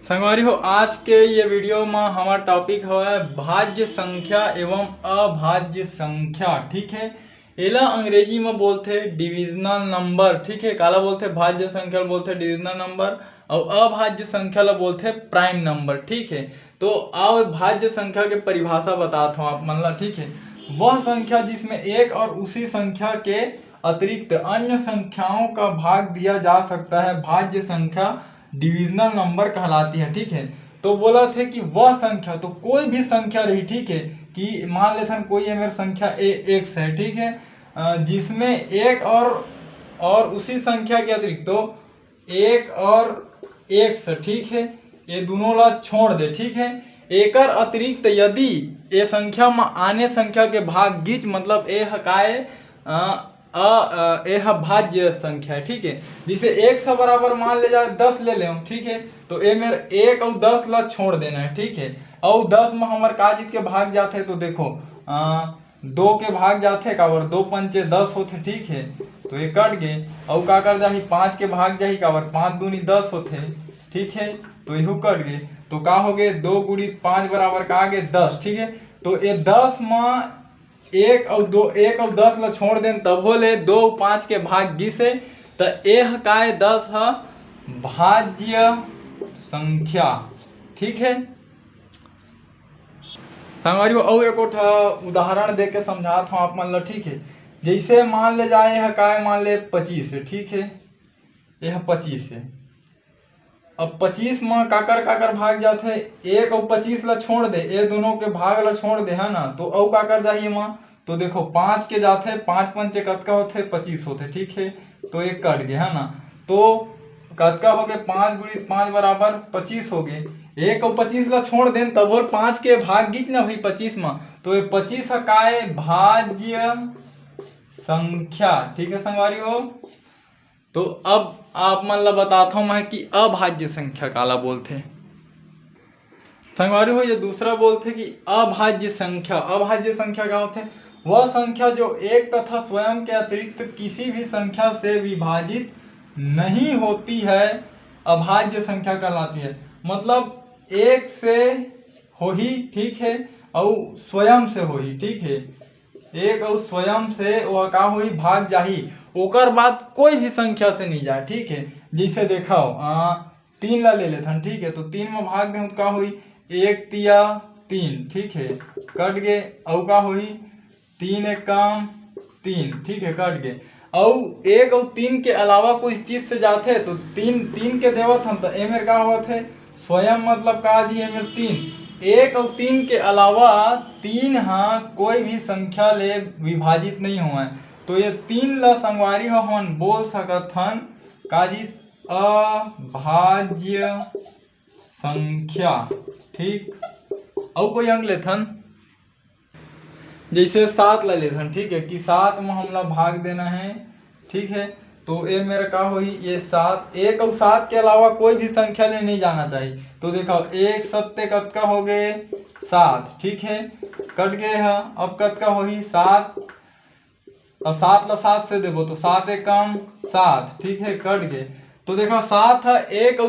संगवारी हो, आज के ये वीडियो में हमारा टॉपिक है भाज्य संख्या एवं अभाज्य संख्या। ठीक है, एला अंग्रेजी में बोलते डिविजनल नंबर। ठीक है, काला बोलते भाज्य संख्या बोलते डिविजनल नंबर और अभाज्य संख्या ला बोलते प्राइम नंबर। ठीक है, तो अभाज्य संख्या के परिभाषा बताता हूँ आप मन ला। ठीक है, वह संख्या जिसमें एक और उसी संख्या के अतिरिक्त अन्य संख्याओं का भाग दिया जा सकता है, भाज्य संख्या डिविजनल नंबर कहलाती है। ठीक है, तो बोला थे कि वह संख्या, तो कोई भी संख्या रही। ठीक है, कि मान लेते हैं कोई है मेरी संख्या x है। ठीक है, जिसमें एक और उसी संख्या के अतिरिक्त, तो एक और x। ठीक है, ये दोनों ला छोड़ दे। ठीक है, एक अतिरिक्त यदि ये संख्या में आने संख्या के भाग गिच, मतलब ए हकाए यह भाज्य संख्या है। ठीक है, जिसे एक से बराबर मान ले जाए 10 ले ले। ठीक है, तो ये मेरे 1 और 10 ला छोड़ देना है। ठीक है, और 10 में हमारे काजित के भाग जाते, तो देखो 2 के भाग जाते काबर 2 पंचे 10 होते। ठीक है, तो ये कट गए। और का कर जाही 5 के भाग जाही काबर 5 दूनी 10 होते। ठीक है, तो यहू कट गए। तो का हो गए 2 गुणित 5 बराबर का आगे 10। ठीक है, तो ये 10 में 1 और 10 ला छोड़ दें तब होले 2 और 5 के भाग गिसे, तो यह काय 10 है भाज्य संख्या। ठीक है संगवारियों, और एक उदाहरण दे के समझाता हूँ आप मन ला। ठीक है, जैसे मान ले जाए यह काय, मान ले 25 है। ठीक है, यह 25 है। अब 25 में काकर भाग जाते, 1 और 25 ला छोड़ दे, ये दोनों के भाग ला छोड़ दे, है ना। तो और काकर जाइए माँ, तो देखो 5 के जाते, 5 पंचे कतका होते 25 होते। ठीक है, तो एक कट गए, है ना। तो कतका हो गए 5 गुणित 5 बराबर 25 हो गए। 1 और 25 ला छोड़ दें तब और 5 के भाग गिच ना भाई 25 में, तो ये 25 हकाए भाज्य संख्या। ठीक है संगवारी हो, तो अब आप मन ला बताता हूँ मैं कि अभाज्य संख्या काला बोलते। संगवारी हो, ये दूसरा बोलते कि अभाज्य संख्या। अभाज्य संख्या क्या होते? वह संख्या जो एक तथा स्वयं के अतिरिक्त किसी भी संख्या से विभाजित नहीं होती है, अभाज्य संख्या कहलाती है। मतलब एक से हो ही, ठीक है, और स्वयं से हो ही। ठीक है, एक और स्वयं से वह का हो ही भाग जाही, ओकर बाद कोई भी संख्या से नहीं जाए। ठीक है, जैसे देखो 3 ला ले लेते हैं। ठीक है, तो 3 में भाग दें का हुई 1 तिया 3। ठीक है, कट गए। और का हुई 3 एक काम 3। ठीक है, कट गए। और 1 और 3 के अलावा कोई चीज से जाते, तो 3 के देवत हम, तो एमेर का होत है स्वयं, मतलब का जी एमेर 3। 1 और 3 के अलावा 3 हाँ कोई भी संख्या ले विभाजित नहीं हुआ है, तो ये 3 ला संगवारी हो हम बोल सकत हन काजी अभाज्य संख्या। ठीक, और कोई अंक लेथन, जैसे 7 ला लेथन। ठीक है, कि 7 में हमला भाग देना है। ठीक है, तो ये मेरा का हुई ये 7, 1 और 7 के अलावा कोई भी संख्या ले नहीं जाना चाहिए। तो देखो 1 सत्ते कतका हो गए 7। ठीक है, कट गए है। अब कतका हो ही 7, अब 7 ला 7 से देवो, तो 7 एक कम 7। ठीक है, कट गए। तो देखो 7 है, 1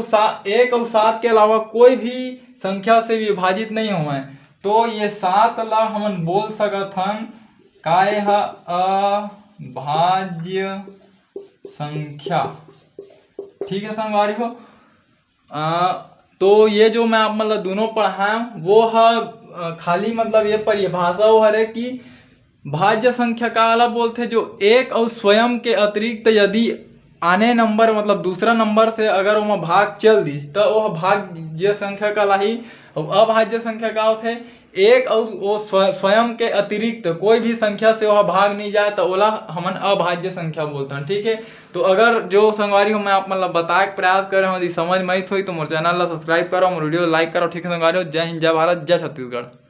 और 7 के अलावा कोई भी संख्या से विभाजित नहीं हुआ है, तो ये 7 ला हम बोल सकत हन काय है अभाज्य संख्या। ठीक है संगवारी हो, तो ये जो मैं आप मतलब दोनों पढ़ाया वो है खाली मतलब ये परिभाषा वो है कि भाज्य संख्या का वाला बोलते जो एक और स्वयं के अतिरिक्त यदि आने नंबर, मतलब दूसरा नंबर से अगर वो भाग चल दी, तो वह भाज्य संख्या का लाही। और अभाज्य संख्या का होते एक और वो स्वयं के अतिरिक्त कोई भी संख्या से वह भाग नहीं जाए, तो ओला हमन अभाज्य संख्या बोलते हैं। ठीक है, तो अगर जो संगवारी हो मैं आप मतलब बताए प्रयास कर रहा हूँ, समझ में आई तो मोर चैनल ला सब्सक्राइब करो, मोर वीडियो लाइक करो। ठीक है संगवारी हो, जय हिंद, जय भारत, जय छत्तीसगढ़।